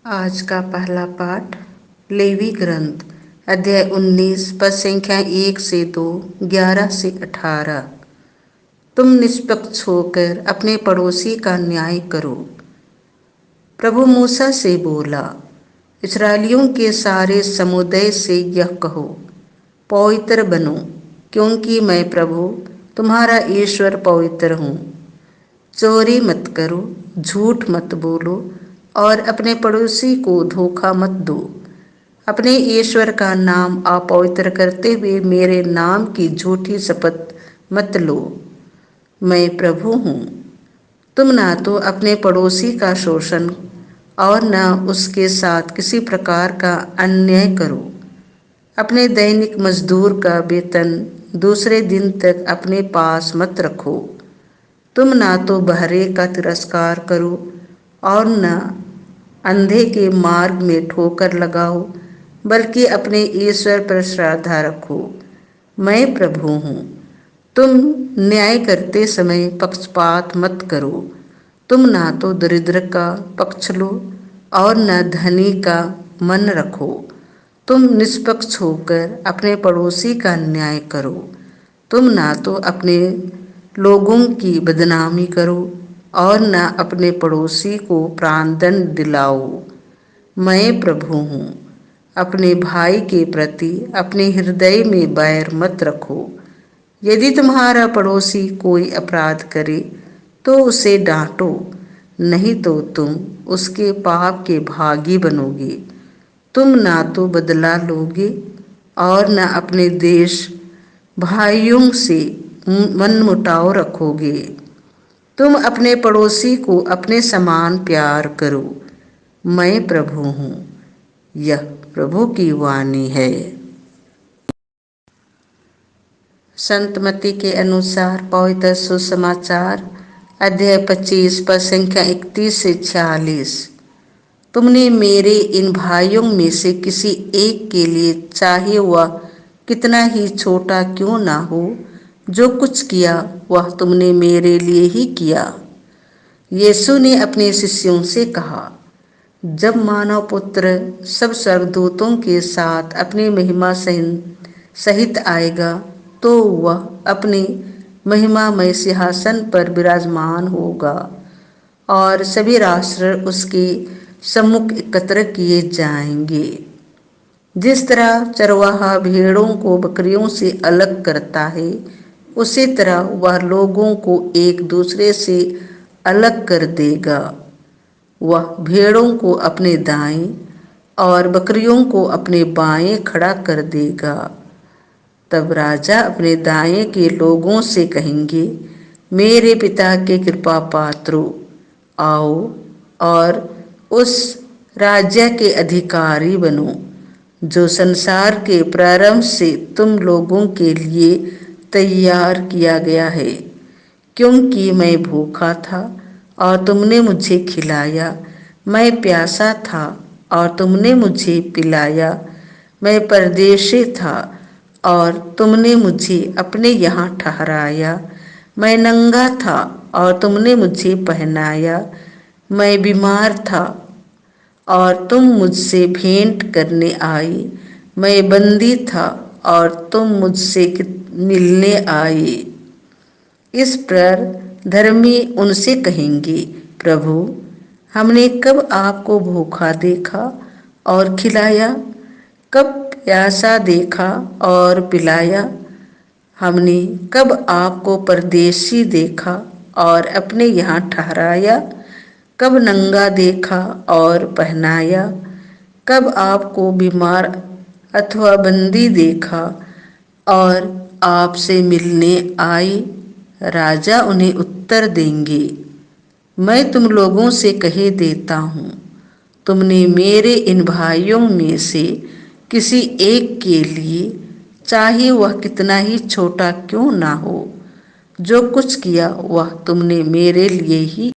आज का पहला पाठ लेवी ग्रंथ अध्याय 19 पद संख्या 1 से 2, 11 से 18। तुम निष्पक्ष होकर अपने पड़ोसी का न्याय करो। प्रभु मूसा से बोला, इस्राएलियों के सारे समुदाय से यह कहो, पवित्र बनो, क्योंकि मैं प्रभु तुम्हारा ईश्वर पवित्र हूँ। चोरी मत करो, झूठ मत बोलो और अपने पड़ोसी को धोखा मत दो। अपने ईश्वर का नाम अपवित्र करते हुए मेरे नाम की झूठी शपथ मत लो। मैं प्रभु हूँ। तुम ना तो अपने पड़ोसी का शोषण और न उसके साथ किसी प्रकार का अन्याय करो। अपने दैनिक मजदूर का वेतन दूसरे दिन तक अपने पास मत रखो। तुम ना तो बहरे का तिरस्कार करो और न अंधे के मार्ग में ठोकर लगाओ, बल्कि अपने ईश्वर पर श्रद्धा रखो। मैं प्रभु हूँ। तुम न्याय करते समय पक्षपात मत करो। तुम ना तो दरिद्र का पक्ष लो और न धनी का मन रखो। तुम निष्पक्ष होकर अपने पड़ोसी का न्याय करो। तुम ना तो अपने लोगों की बदनामी करो और न अपने पड़ोसी को प्राणदंड दिलाओ। मैं प्रभु हूँ। अपने भाई के प्रति अपने हृदय में बैर मत रखो। यदि तुम्हारा पड़ोसी कोई अपराध करे तो उसे डांटो, नहीं तो तुम उसके पाप के भागी बनोगे। तुम ना तो बदला लोगे और न अपने देश भाइयों से मनमुटाव रखोगे। तुम अपने पड़ोसी को अपने समान प्यार करो। मैं प्रभु हूँ। यह प्रभु की वाणी है। संत मत्ती के अनुसार पवित्र सुसमाचार अध्याय 25 पद संख्या 31 से 46। तुमने मेरे इन भाइयों में से किसी एक के लिए, चाहे वह कितना ही छोटा क्यों ना हो, जो कुछ किया वह तुमने मेरे लिए ही किया। यीशु ने अपने शिष्यों से कहा, जब मानव पुत्र सब स्वर्गदूतों के साथ अपनी महिमा सहित आएगा तो वह अपने महिमामय सिंहासन पर विराजमान होगा और सभी राष्ट्र उसके सम्मुख एकत्र किए जाएंगे। जिस तरह चरवाहा भेड़ों को बकरियों से अलग करता है, उसी तरह वह लोगों को एक दूसरे से अलग कर देगा। वह भेड़ों को अपने दाएं और बकरियों को अपने बाएं खड़ा कर देगा। तब राजा अपने दाएं के लोगों से कहेंगे, मेरे पिता के कृपा पात्रों, आओ और उस राज्य के अधिकारी बनो जो संसार के प्रारंभ से तुम लोगों के लिए तैयार किया गया है। क्योंकि मैं भूखा था और तुमने मुझे खिलाया, मैं प्यासा था और तुमने मुझे पिलाया, मैं परदेशी था और तुमने मुझे अपने यहाँ ठहराया, मैं नंगा था और तुमने मुझे पहनाया, मैं बीमार था और तुम मुझसे भेंट करने आई, मैं बंदी था और तुम मुझसे मिलने आए। इस पर धर्मी उनसे कहेंगे, प्रभु, हमने कब आपको भूखा देखा और खिलाया, कब प्यासा देखा और पिलाया? हमने कब आपको परदेशी देखा और अपने यहाँ ठहराया, कब नंगा देखा और पहनाया, कब आपको बीमार अथवा बंदी देखा और आपसे मिलने आई? राजा उन्हें उत्तर देंगे, मैं तुम लोगों से कहे देता हूँ, तुमने मेरे इन भाइयों में से किसी एक के लिए, चाहे वह कितना ही छोटा क्यों ना हो, जो कुछ किया वह तुमने मेरे लिए ही